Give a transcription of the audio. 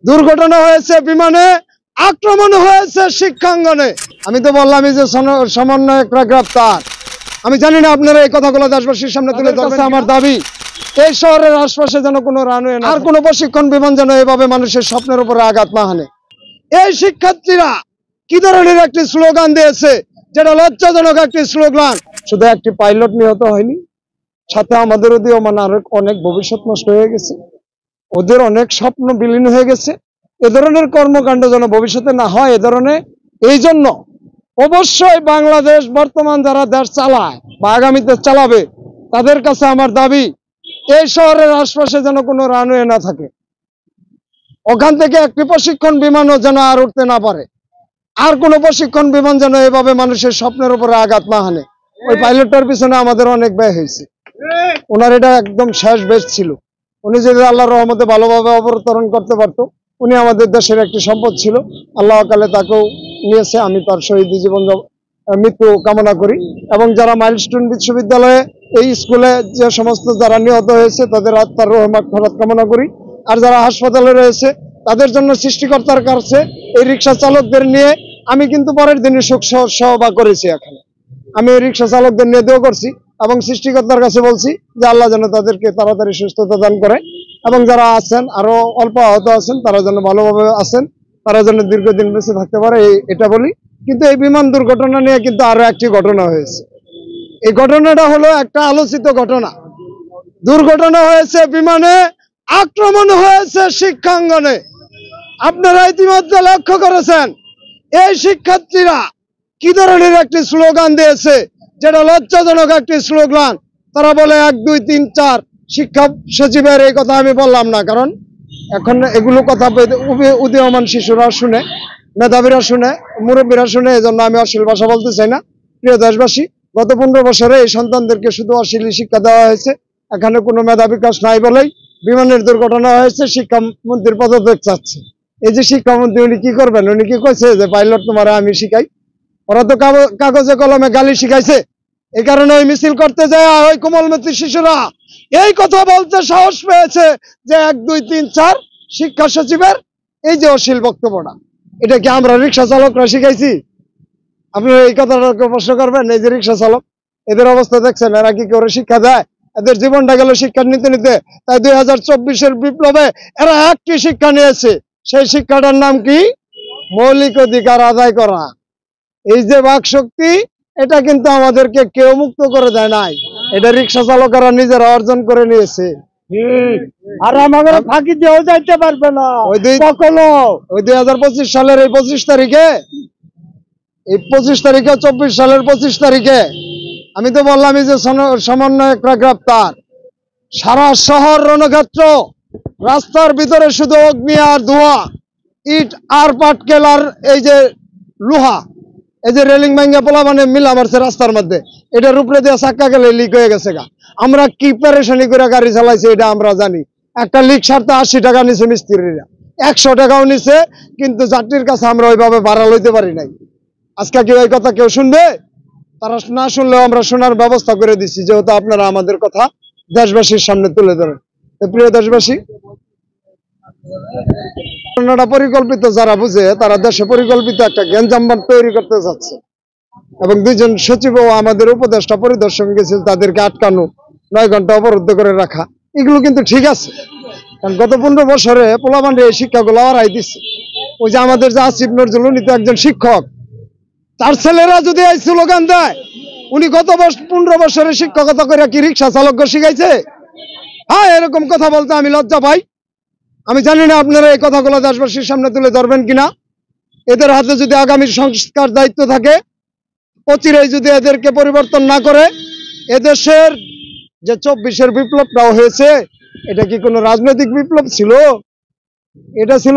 দুর্ঘটনা হয়েছে বিমানে, আক্রমণ হয়েছে শিক্ষাঙ্গনে। আমি তো বললাম এই যে সমন্বয়করা গ্রেপ্তার। আমি জানি না আপনারা এই কথাগুলো দেশবাসীর সামনে তুলে ধরবেন। আমার দাবি এই শহরের আশপাশে যেন কোনো রানওয়ে আর কোনো প্রশিক্ষণ বিমান যেন এভাবে মানুষের স্বপ্নের উপরে আঘাত না হানে। এই শিক্ষার্থীরা কি ধরনের একটি স্লোগান দিয়েছে, যেটা লজ্জাজনক একটি স্লোগান। শুধু একটি পাইলট নিহত হয়নি, সাথে আমাদের উদীয়মান আরো অনেক ভবিষ্যৎ নষ্ট হয়ে গেছে, ওদের অনেক স্বপ্ন বিলীন হয়ে গেছে। এ ধরনের কর্মকাণ্ড যেন ভবিষ্যতে না হয়। এ ধরনের এই জন্য অবশ্যই বাংলাদেশ বর্তমান যারা দেশ চালায় বা আগামীতে চালাবে, তাদের কাছে আমার দাবি এই শহরের আশপাশে যেন কোনো রানওয়ে না থাকে। ওখান থেকে একটি প্রশিক্ষণ বিমানও যেন আর উঠতে না পারে, আর কোনো প্রশিক্ষণ বিমান যেন এভাবে মানুষের স্বপ্নের উপরে আঘাত না হানে। ওই পাইলটটার পিছনে আমাদের অনেক ব্যয় হয়েছে। ওনার এটা একদম শেষ বেশ ছিল। উনি যদি আল্লাহর রহমতে ভালোভাবে অবতরণ করতে পারতো, উনি আমাদের দেশের একটি সম্পদ ছিল। আল্লাহ কালে তাকেও নিয়েছে। আমি তার শহীদ জীবন মৃত্যু কামনা করি। এবং যারা মাইলস্টোন বিশ্ববিদ্যালয়ে এই স্কুলে যে সমস্ত যারা নিহত হয়েছে, তাদের আত্মার রহমত কামনা করি। আর যারা হাসপাতালে রয়েছে, তাদের জন্য সৃষ্টিকর্তার কাছে এই রিক্সা চালকদের নিয়ে আমি কিন্তু পরের দিনে শোক সভা করেছি। এখানে আমি এই রিক্সা চালকদের নিয়ে দোয়া করছি এবং সৃষ্টিকর্তার কাছে বলছি যে আল্লাহ যেন তাদেরকে তাড়াতাড়ি সুস্থতা দান করে, এবং যারা আছেন আরো অল্প আহত আছেন তারা যেন ভালোভাবে আছেন, তারা যেন দীর্ঘদিন বেঁচে থাকতে পারে, এটা বলি। কিন্তু এই বিমান দুর্ঘটনা নিয়ে কিন্তু আরো একটি ঘটনা হয়েছে। এই ঘটনাটা হলো একটা আলোচিত ঘটনা। দুর্ঘটনা হয়েছে বিমানে, আক্রমণ হয়েছে শিক্ষাঙ্গনে। আপনারা ইতিমধ্যে লক্ষ্য করেছেন এই শিক্ষার্থীরা কি ধরনের একটি স্লোগান দিয়েছে, যেটা লজ্জাজনক একটি স্লোগান। তারা বলে 1 2 3 4। শিক্ষা সচিবের এই কথা আমি বললাম না, কারণ এখন এগুলো কথা উদীয়মান শিশুরা শুনে, মেধাবীরা শুনে, মুরব্বীরা শুনে, এজন্য আমি অশ্লীল ভাষা বলতে চাই না। প্রিয় দেশবাসী, গত 15 বছরে এই সন্তানদেরকে শুধু অশ্লীল শিক্ষা দেওয়া হয়েছে। এখানে কোনো মেধা বিকাশ নাই বলেই বিমানের দুর্ঘটনা হয়েছে। শিক্ষামন্ত্রীর পদত্যাগ চাচ্ছে। এই যে শিক্ষামন্ত্রী, উনি কি করবেন? উনি কি কইছে যে পাইলট তোমার আমি শিখাই? ওরা তো কাগজে কলমে গালি শিখাইছে। এই কারণে ওই মিছিল করতে যায় ওই কোমলমতি শিশুরা এই কথা বলতে সাহস পেয়েছে যে 1 2 3 4 শিক্ষা সচিবের এই যে অশ্লীল বক্তব্যটা, এটা কি আমরা রিক্সা চালকরা শিখাইছি? আপনারা এই কথাটাকে প্রশ্ন করবেন। এই যে রিক্সা চালক, এদের অবস্থা দেখছেন, এরা কি করে শিক্ষা দেয়? এদের জীবনটা গেল শিক্ষা নিতে নিতে। তাই 2024-এর বিপ্লবে এরা একটি শিক্ষা নিয়েছে। সেই শিক্ষাটার নাম কি? মৌলিক অধিকার আদায় করা। এই যে বাক শক্তি, এটা কিন্তু আমাদেরকে কেউ মুক্ত করে দেয় নাই, এটা রিক্সা চালকেরা নিজেরা অর্জন করে নিয়েছে। আর আমাদের ফাঁকি দিয়েও যাইতে পারবে না কখনো। ওই 2025 সালের এই 25 তারিখে, এই 25 তারিখে, 24 সালের 25 তারিখে আমি তো বললাম এই যে সমন্বয়করা গ্রেপ্তার। সারা শহর রণক্ষেত্র, রাস্তার ভিতরে শুধু অগ্নি আর ধোঁয়া, ইট আর পাটকেল আর এই যে লোহা, এই যে রেলিং ভাঙ্গা পোলা মানে মিলা মারছে রাস্তার মধ্যে। এটার উপরে দিয়ে চাক্কা গেলে লিক হয়ে গেছে গা। আমরা কি পেরেশানি করে গাড়ি চালাইছি এটা আমরা জানি। একটা লিক সারতে 80 টাকা নিছে মিস্ত্রিরা, 100 টাকাও নিছে, কিন্তু যাত্রীর কাছে আমরা ওইভাবে ভাড়া লইতে পারি নাই। আজকে কি ওই কথা কেউ শুনবে? তারা না শুনলেও আমরা শোনার ব্যবস্থা করে দিচ্ছি, যেহেতু আপনারা আমাদের কথা দেশবাসীর সামনে তুলে ধরেন। প্রিয় দেশবাসী, পরিকল্পিত যারা বুঝে, তারা দেশে পরিকল্পিত একটা গ্যাঞ্জাম তৈরি করতে যাচ্ছে। এবং 2 জন সচিব ও আমাদের উপদেষ্টা পরিদর্শন গেছিল, তাদেরকে আটকানো, 9 ঘন্টা অবরুদ্ধ করে রাখা, এগুলো কিন্তু ঠিক আছে। কারণ গত 15 বছরে পোলাপান্ডে এই শিক্ষাগুলো আড়াই দিচ্ছে। ওই যে আমাদের যে আসিফ নজরুল, উনি তো একজন শিক্ষক, তার ছেলেরা যদি এই স্লোগান দেয়, উনি গত 15 বছরে শিক্ষকতা করে কি রিক্সা চালক শিখাইছে? হ্যাঁ, এরকম কথা বলতে আমি লজ্জা পাই। আমি জানি না আপনারা এই কথাগুলো দেশবাসীর সামনে তুলে ধরবেন কিনা। এদের হাতে যদি আগামী সংস্কার দায়িত্ব থাকে, অচিরেই যদি এদেরকে পরিবর্তন না করে, এদেশের যে 24-এর বিপ্লবটাও হয়েছে, এটা কি কোনো রাজনৈতিক বিপ্লব ছিল? এটা ছিল